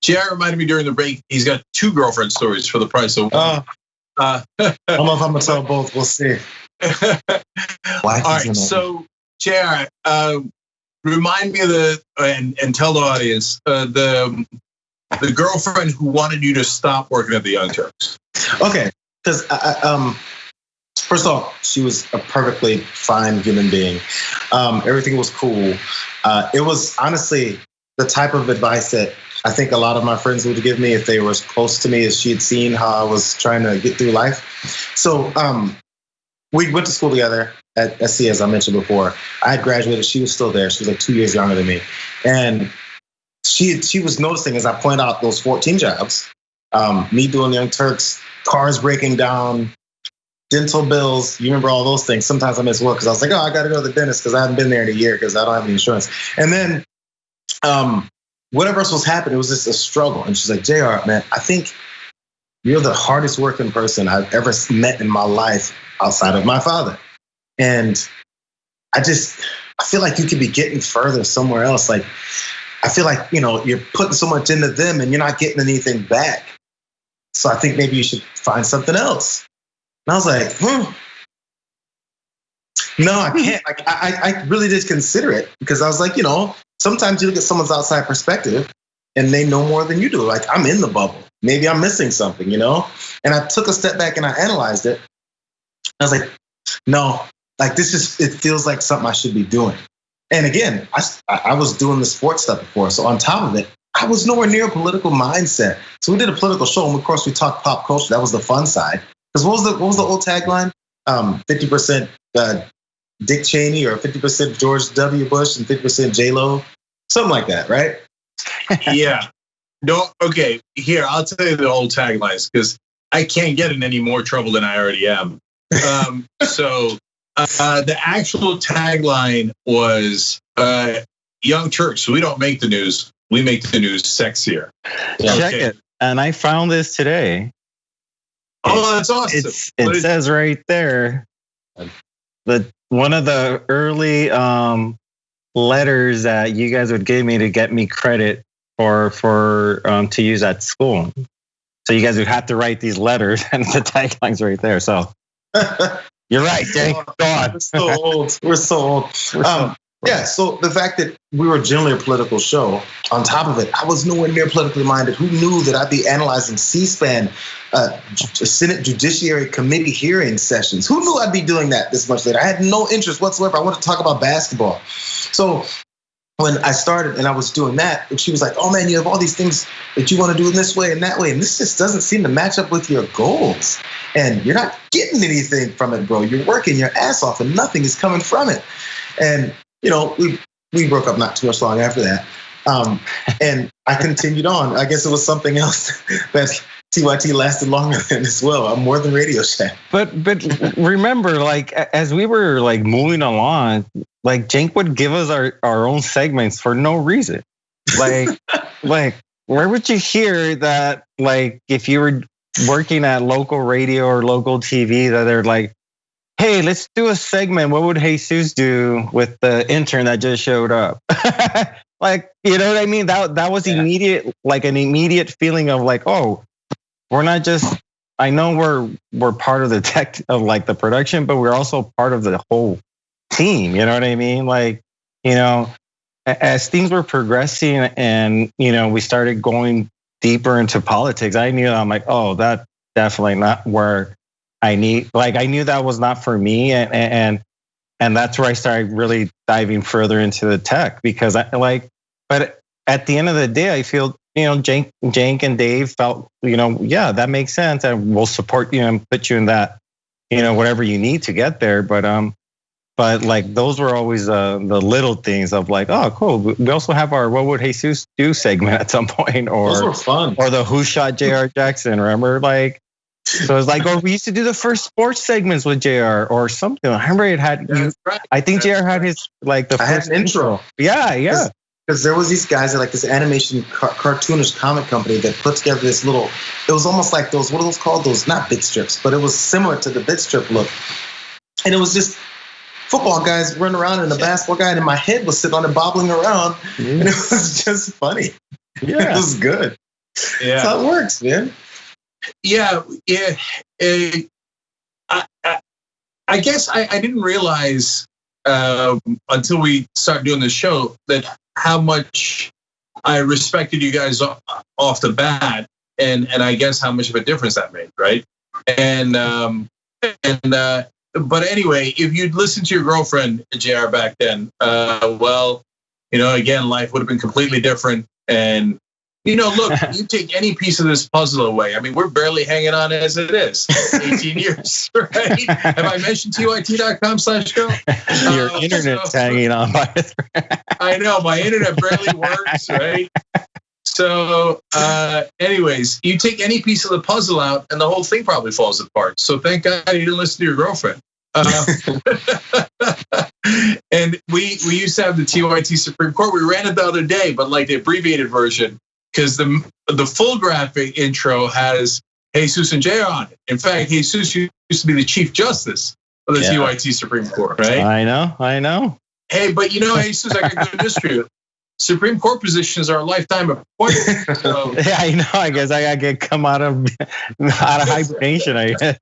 Jayar reminded me during the break, he's got 2 girlfriend stories for the price of one. I don't know if I'm gonna tell both. We'll see. All right, so Jayar, remind me of and tell the audience the girlfriend who wanted you to stop working at the Young Turks. Okay, because first off, she was a perfectly fine human being. Everything was cool. It was honestly the type of advice that I think a lot of my friends would give me if they were as close to me as she had seen how I was trying to get through life. So we went to school together at SC, as I mentioned before. I had graduated. She was still there. She was like 2 years younger than me. And she was noticing as I pointed out those 14 jobs, me doing the Young Turks, cars breaking down, dental bills. You remember all those things. Sometimes I miss work because I was like, oh, I got to go to the dentist because I haven't been there in a year because I don't have any insurance. And then whatever else was happening, it was just a struggle. And she's like, Jayar, man, I think you're the hardest working person I've ever met in my life outside of my father. And I feel like you could be getting further somewhere else. Like, I feel like, you're putting so much into them and you're not getting anything back. So I think maybe you should find something else. And I was like, no, I can't. Like, I really did consider it because I was like, sometimes you look at someone's outside perspective and they know more than you do. Like, I'm in the bubble. Maybe I'm missing something, And I took a step back and I analyzed it. I was like, no, like it feels like something I should be doing. And again, I was doing the sports stuff before. So on top of it, I was nowhere near a political mindset. So we did a political show, and of course we talked pop culture. That was the fun side. Because what was the old tagline? 50% Dick Cheney or 50% George W. Bush and 50% J-Lo, something like that, right? Yeah. No. Okay. Here, I'll tell you the old taglines because I can't get in any more trouble than I already am. So the actual tagline was Young Turks. We don't make the news. We make the news sexier. Yeah. Okay. Check it. And I found this today. Oh, that's awesome. It says right there that one of the early letters that you guys would give me to get me credit for to use at school. So you guys would have to write these letters, and the tagline's right there. So you're right, Cenk. Go on. We're so old. Yeah, so the fact that we were generally a political show, on top of it, I was nowhere near politically minded. Who knew that I'd be analyzing C-SPAN, Senate Judiciary Committee hearing sessions? Who knew I'd be doing that this much later? I had no interest whatsoever. I wanted to talk about basketball. So when I started and I was doing that, and she was like, oh man, you have all these things that you want to do in this way and that way, and this just doesn't seem to match up with your goals. And you're not getting anything from it, bro. You're working your ass off and nothing is coming from it. And we broke up not too much long after that. And I continued on. I guess it was something else that TYT lasted longer than as well. More than Radio Shack. But remember, like, as we were like moving along, like Cenk would give us our own segments for no reason. Like where would you hear that, like, if you were working at local radio or local TV, that they're like, hey, let's do a segment. What would Jesus do with the intern that just showed up? Like, you know what I mean? That was immediate, like an immediate feeling of like, oh, we're not just, I know we're part of the tech of like the production, but we're also part of the whole team. You know what I mean? Like, as things were progressing and, we started going deeper into politics, I knew I'm like, oh, that definitely not where I knew that was not for me. And that's where I started really diving further into the tech because but at the end of the day, I feel, Cenk and Dave felt, yeah, that makes sense. And we'll support you and put you in that, whatever you need to get there. But like, those were always the little things of like, oh, cool. We also have our What Would Jesus Do segment at some point, or those were fun. Or the Who Shot Jayar Jackson, remember? Like, so it's like, or we used to do the first sports segments with Jayar or something. I remember it had, I think Jayar had his, like the first intro. Yeah. Because there was these guys at like this animation cartoonish comic company that put together this little, it was almost like those, what are those called? Those, not bit strips, but it was similar to the bit strip look. And it was just football guys running around and a basketball guy, and my head was sitting on it bobbling around. And it was just funny. Yeah. It was good. Yeah. That's how it works, man. Yeah. I guess I didn't realize until we started doing the show that how much I respected you guys off the bat, and I guess how much of a difference that made, right? But anyway, if you'd listened to your girlfriend, Jayar, back then, well, again, life would have been completely different. And look, you take any piece of this puzzle away. I mean, we're barely hanging on as it is. 18 years, right? Have I mentioned TYT.com/show? Your internet's hanging on by it. I know, my internet barely works, right? So anyways, you take any piece of the puzzle out and the whole thing probably falls apart. So thank God you didn't listen to your girlfriend. And we used to have the TYT Supreme Court. We ran it the other day, but like the abbreviated version, because the full graphic intro has Jesus and Jayar on it. In fact, Jesus used to be the Chief Justice of the TYT Supreme Court, right? I know. Hey, but Jesus, I got good news for you. Supreme Court positions are a lifetime appointment. So. Yeah, I know. I guess I gotta come out of hibernation. I guess.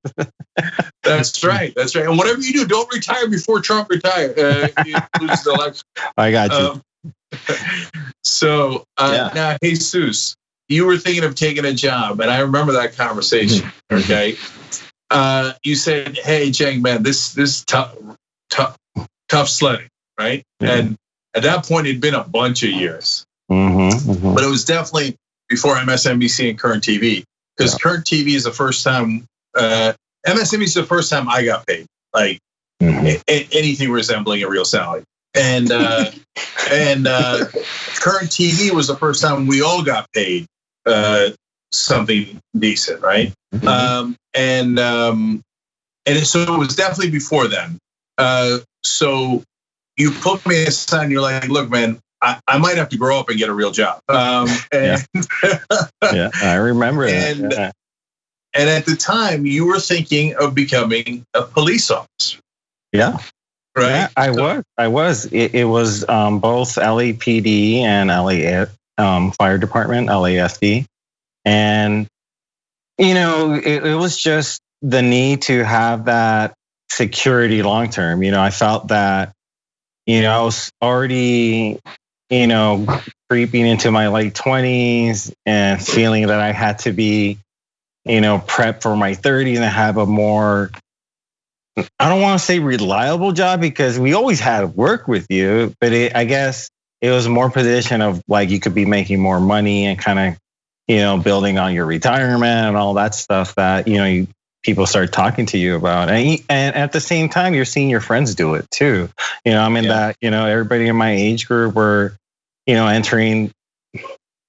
That's right. And whatever you do, don't retire before Trump retires. Loses the election. I got you. Now, Jesus, you were thinking of taking a job, and I remember that conversation. Okay, you said, "Hey, Cenk, man, this tough sledding, right?" Yeah. And at that point, it'd been a bunch of years, but it was definitely before MSNBC and Current TV, because Current TV is the first time. MSNBC is the first time I got paid, like anything resembling a real salary. And Current TV was the first time we all got paid something decent, right? So it was definitely before then. So you put me aside and you're like, look, man, I might have to grow up and get a real job. Yeah, I remember that. And at the time, you were thinking of becoming a police officer. Yeah. Right. Yeah, I was. It was both LAPD and LA Fire Department, LAFD, and it was just the need to have that security long term. I felt that I was already creeping into my late 20s and feeling that I had to be prep for my 30s and have a more, I don't want to say reliable job, because we always had work with you, but I guess it was more position of like you could be making more money and kind of, building on your retirement and all that stuff that, people start talking to you about. And at the same time, you're seeing your friends do it too. That, everybody in my age group were, entering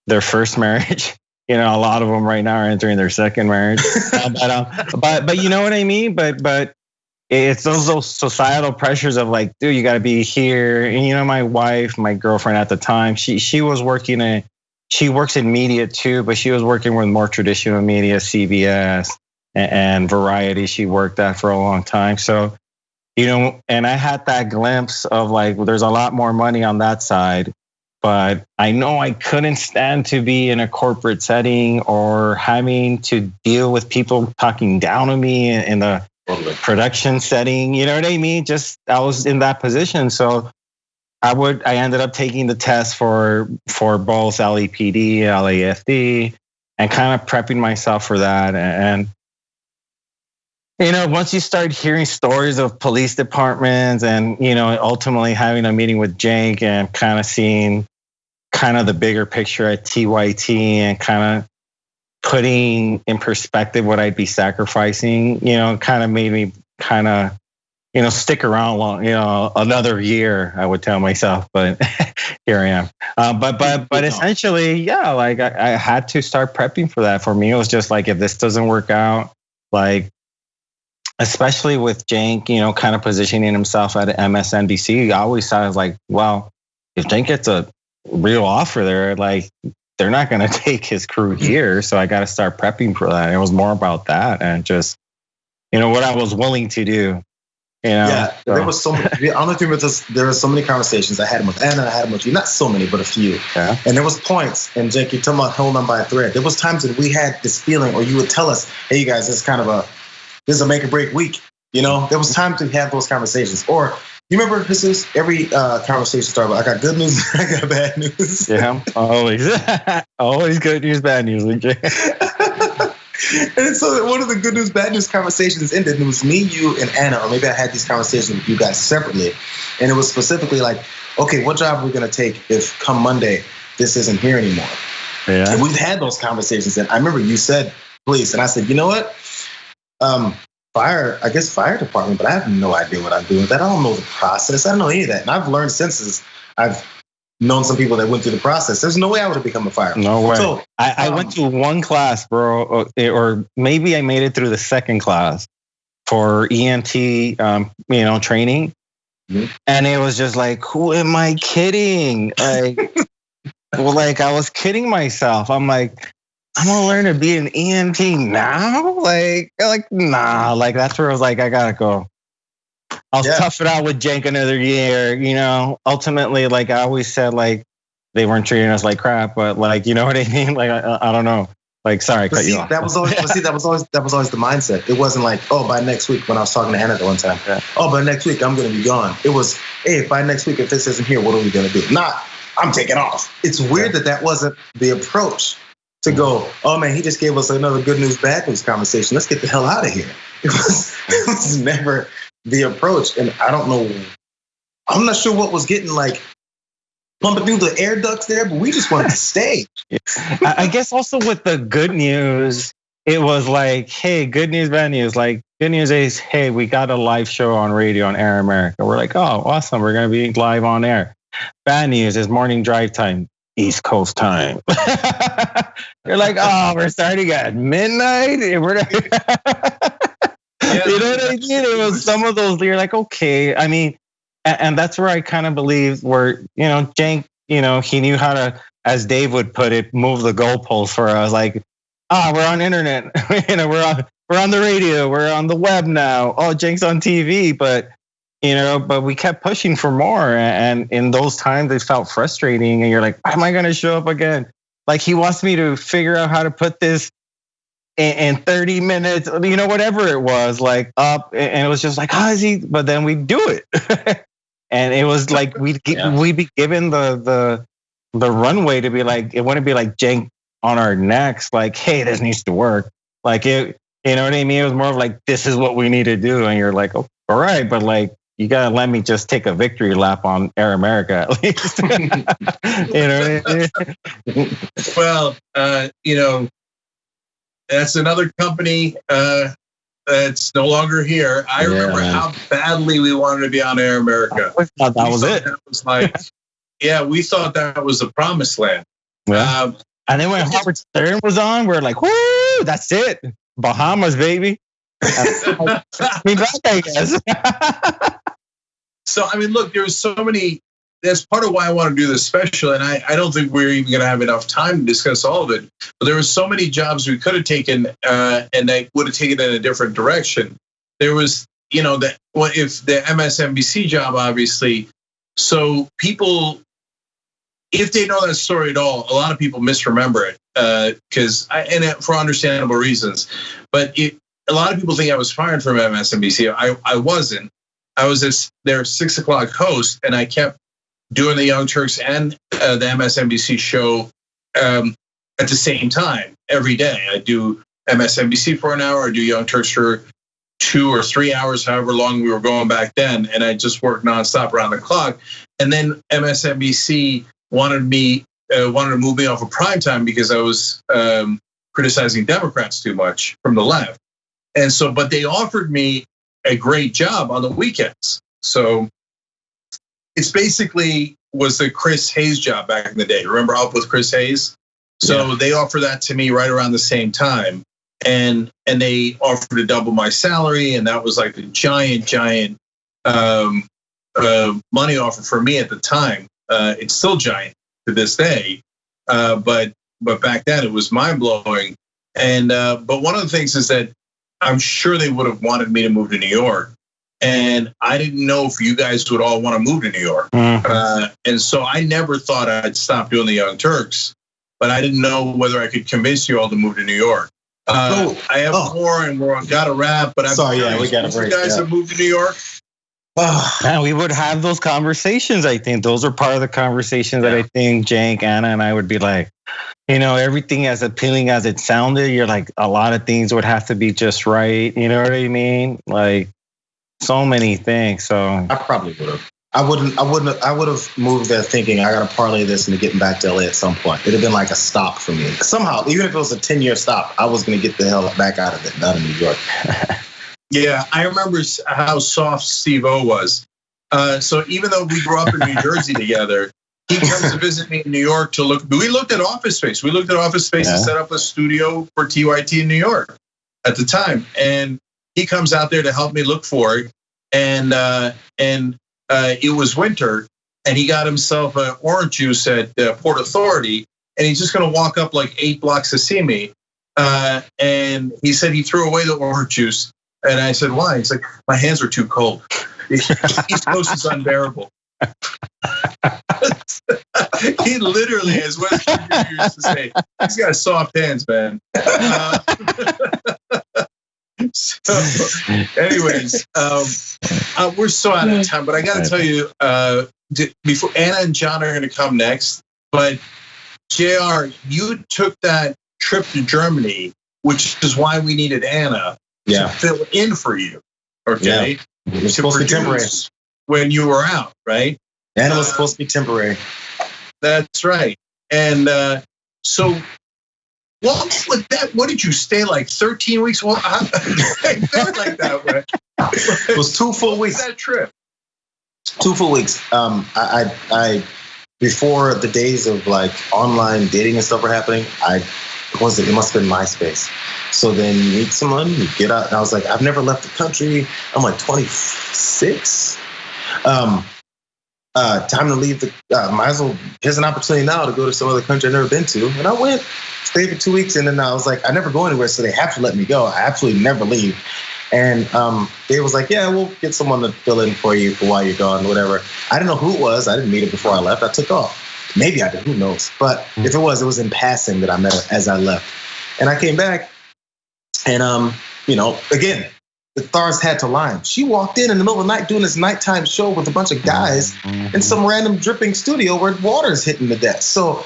their first marriage. A lot of them right now are entering their second marriage. But you know what I mean? But it's those societal pressures of like, dude, you got to be here. And my wife, my girlfriend at the time, she was working she works in media too, but she was working with more traditional media, CBS and Variety. She worked at for a long time. So, and I had that glimpse of like, well, there's a lot more money on that side. But I know I couldn't stand to be in a corporate setting or having to deal with people talking down on me in the production setting. You know what I mean? Just I was in that position. So I ended up taking the test for both LAPD, LAFD, and kind of prepping myself for that. And once you start hearing stories of police departments and, ultimately having a meeting with Cenk and kind of seeing kind of the bigger picture at TYT and kind of putting in perspective what I'd be sacrificing, kind of made me kind of, stick around long, another year, I would tell myself, but here I am. But essentially, yeah, like I had to start prepping for that. For me, it was just like, if this doesn't work out, like, especially with Cenk, kind of positioning himself at MSNBC, I always thought, I was like, well, if Cenk gets a real offer there, like they're not going to take his crew here. So I got to start prepping for that. It was more about that and just, what I was willing to do. You know, Yeah, there was so many. I don't know if you remember this. There were so many conversations. I had them with Anna. I had them with you. Not so many, but a few. Yeah. And there was points. And Jake, you're talking about holding on by a thread. There was times that we had this feeling, or you would tell us, "Hey, you guys, this is a make or break week." You know, there was times to have those conversations. Or you remember, every conversation started with, "I got good news. I got bad news." Yeah, always, always good news, bad news. And so one of the good news, bad news conversations ended. And it was me, you, and Anna, or maybe I had these conversations with you guys separately. And it was specifically like, okay, what job are we going to take if come Monday this isn't here anymore? Yeah. And we've had those conversations. And I remember you said police, and I said, you know what? Fire department, but I have no idea what I'm doing with that. I don't know the process. I don't know any of that. And I've learned since I've known some people that went through the process. There's no way I would have become a fireman. No way. So, I went to one class, bro, or maybe I made it through the second class for EMT, training. Mm-hmm. And it was just like, who am I kidding? Like, I was kidding myself. I'm like, I'm gonna learn to be an EMT now? Like, nah. Like, that's where I was like, I gotta go. I'll tough it out with Cenk another year, you know. Ultimately, like I always said, like they weren't treating us like crap, but like, you know what I mean? Like I don't know. Like, sorry, I cut you off. That was always the mindset. It wasn't like, oh, by next week, when I was talking to Anna the one time, oh, by next week I'm gonna be gone. It was, hey, by next week if this isn't here, what are we gonna do? Not, I'm taking off. It's weird that wasn't the approach to go, oh man, he just gave us another good news, bad news conversation. Let's get the hell out of here. It was never the approach. And I don't know, I'm not sure what was getting like pumping through the air ducts there, but we just wanted to stay. I guess also with the good news, it was like, hey, good news, bad news. Like, good news is, hey, we got a live show on radio on Air America. We're like, oh, awesome. We're going to be live on air. Bad news is morning drive time, East Coast time. You're like, oh, we're starting at midnight. We're not. You know what I mean? It was some of those, you're like, okay. I mean, and that's where I kind of believe where, Cenk, he knew how to, as Dave would put it, move the goalposts for us. Like, we're on internet, we're on the radio, we're on the web now. Oh, Cenk's on TV, but we kept pushing for more. And in those times, it felt frustrating. And you're like, why am I going to show up again? Like, he wants me to figure out how to put this in 30 minutes, whatever it was, like up. And it was just like, how is he? But then we do it. And it was like, we'd be given the runway to be like, it wouldn't be like Cenk on our necks, like, hey, this needs to work. Like, it, you know what I mean? It was more of like, this is what we need to do. And you're like, oh, all right, but like, you gotta let me just take a victory lap on Air America at least. You know what I mean? Well, that's another company that's no longer here. I remember how badly we wanted to be on Air America. That was it. That was like, we thought that was the promised land. Yeah. And then when Howard Stern was on, we were like, whoo, that's it. Bahamas, baby. Me back, I guess. So, I mean, look, there's so many. That's part of why I want to do this special, and I don't think we're even going to have enough time to discuss all of it. But there were so many jobs we could have taken, and they would have taken it in a different direction. There was, if the MSNBC job, obviously. So people, if they know that story at all, a lot of people misremember it because, for understandable reasons. But a lot of people think I was fired from MSNBC. I wasn't. I was their 6 o'clock host, and I kept doing the Young Turks and the MSNBC show at the same time every day. I do MSNBC for an hour. I do Young Turks for 2 or 3 hours, however long we were going back then, and I just worked nonstop around the clock. And then MSNBC wanted to move me off of primetime because I was criticizing Democrats too much from the left. And so, but they offered me a great job on the weekends. So it's basically was the Chris Hayes job back in the day. Remember Up with Chris Hayes? So they offered that to me right around the same time. And they offered to double my salary. And that was like a giant money offer for me at the time. It's still giant to this day. But back then it was mind blowing. And but one of the things is that I'm sure they would have wanted me to move to New York. and I didn't know if you guys would all want to move to New York. And so I never thought I'd stop doing the Young Turks, but I didn't know whether I could convince you all to move to New York. I have more, and we're got to wrap. But we got to break. You guys have moved to New York. And we would have those conversations. I think those are part of the conversations that I think Cenk, Anna, and I would be like, everything as appealing as it sounded, you're like, a lot of things would have to be just right. You know what I mean? Like so many things. So I probably would have. I would have moved there thinking I got to parlay this into getting back to LA at some point. It'd have been like a stop for me. Somehow, even if it was a 10-year stop, I was going to get the hell back out of it, out of New York. Yeah, I remember how soft Steve-O was. So even though we grew up in New Jersey together, he comes to visit me in New York to look. We looked at office space. We looked at office space to set up a studio for TYT in New York at the time. And he comes out there to help me look for it. And it was winter, and he got himself an orange juice at Port Authority, and he's just going to walk up like 8 blocks to see me. And he said he threw away the orange juice. And I said, why? He's like, my hands are too cold. East Coast is unbearable. He literally, as West Junior used to say, he's got soft hands, man. So, anyways, we're so out of time, but I got to tell you, before Anna and John are going to come next, but Jayar, you took that trip to Germany, which is why we needed Anna to fill in for you. Okay, it was supposed to be temporary when you were out, right? Anna was supposed to be temporary. That's right, and so. What did you stay like 13 weeks? Well, I felt like that way. It was 2 full weeks. That trip. 2 full weeks. I before the days of like online dating and stuff were happening, it must have been MySpace. So then you meet someone, you get out, and I was like, I've never left the country. I'm like 26. Time to leave might as well, here's an opportunity now to go to some other country I've never been to. And I went, stayed for 2 weeks, and then I was like, I never go anywhere, so they have to let me go. I absolutely never leave. And they was like, yeah, we'll get someone to fill in for you for while you're gone, whatever. I didn't know who it was. I didn't meet it before I left. I took off. Maybe I did, who knows? But if it was in passing that I met her as I left. And I came back, and again, the stars had to line. She walked in the middle of the night doing this nighttime show with a bunch of guys in some random dripping studio where water's hitting the desk. So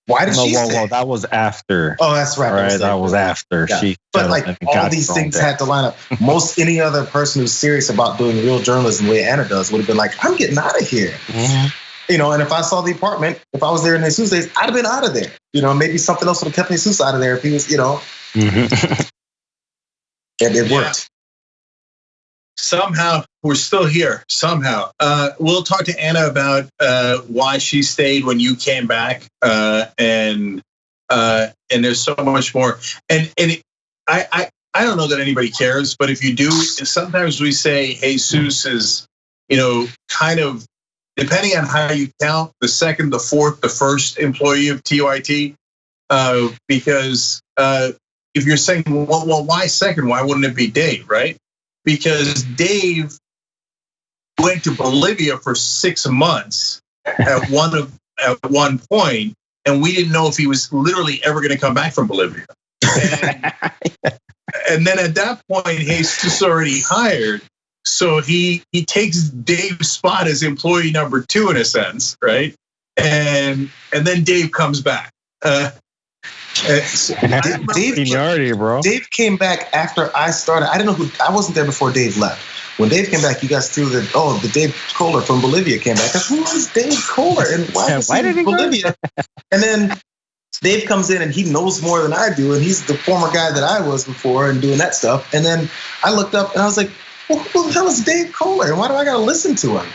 why did she stay? Well, that was after. Oh, that's right. Right, that was after. Yeah. She. But like all these things had to line up. Any other person who's serious about doing real journalism the way Anna does would have been like, I'm getting out of here. Mm-hmm. And if I saw the apartment, if I was there in Jesus days, I'd have been out of there. Maybe something else would have kept Jesus out of there if he was, Mm-hmm. And it worked. Somehow we're still here. Somehow we'll talk to Anna about why she stayed when you came back, and there's so much more. And I don't know that anybody cares, but if you do, sometimes we say Jesus is kind of, depending on how you count, the second, the fourth, the first employee of TYT, because if you're saying, well, why second? Why wouldn't it be Dave, right? Because Dave went to Bolivia for 6 months at one point, and we didn't know if he was literally ever going to come back from Bolivia. And then at that point, Jesus already hired, so he takes Dave's spot as employee number 2 in a sense, right? And then Dave comes back. Seniority, bro. Dave came back after I started. I didn't know I wasn't there before Dave left. When Dave came back, you guys threw the Dave Kohler from Bolivia came back. I said, who is Dave Kohler? And why did he Bolivia? And then Dave comes in and he knows more than I do. And he's the former guy that I was before and doing that stuff. And then I looked up and I was like, well, who the hell is Dave Kohler? And why do I got to listen to him?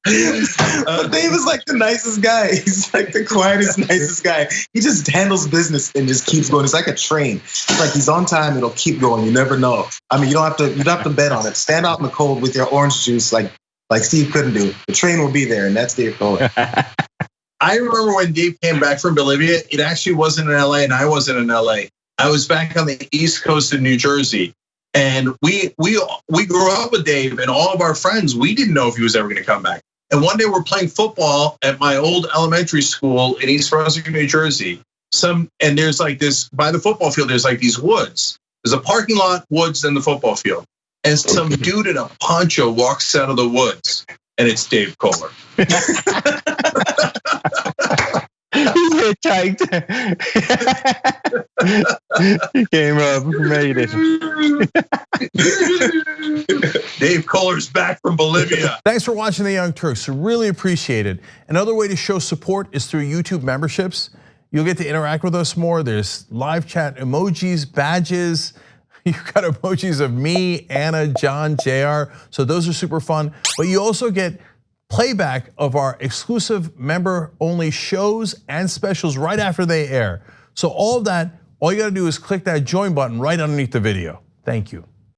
Dave is like the nicest guy. He's like the quietest, nicest guy. He just handles business and just keeps going. It's like a train. It's like he's on time. It'll keep going. You never know. I mean, you don't have to bet on it. Stand out in the cold with your orange juice, like Steve couldn't do. The train will be there, and that's Dave Kohler. I remember when Dave came back from Bolivia. It actually wasn't in LA, and I wasn't in LA. I was back on the East Coast of New Jersey. And we grew up with Dave, and all of our friends, we didn't know if he was ever going to come back. And one day we're playing football at my old elementary school in East Brunswick, New Jersey. And there's like this, by the football field, there's like these woods. There's a parking lot, woods, and the football field. And some dude in a poncho walks out of the woods, and it's Dave Kohler. He hitchhiked. He came up, made it. Dave Kohler's back from Bolivia. Thanks for watching The Young Turks. Really appreciate it. Another way to show support is through YouTube memberships. You'll get to interact with us more. There's live chat emojis, badges. You've got emojis of me, Anna, John, Jayar. So those are super fun. But you also get playback of our exclusive member-only shows and specials right after they air. So all of that, all you gotta do is click that join button right underneath the video. Thank you.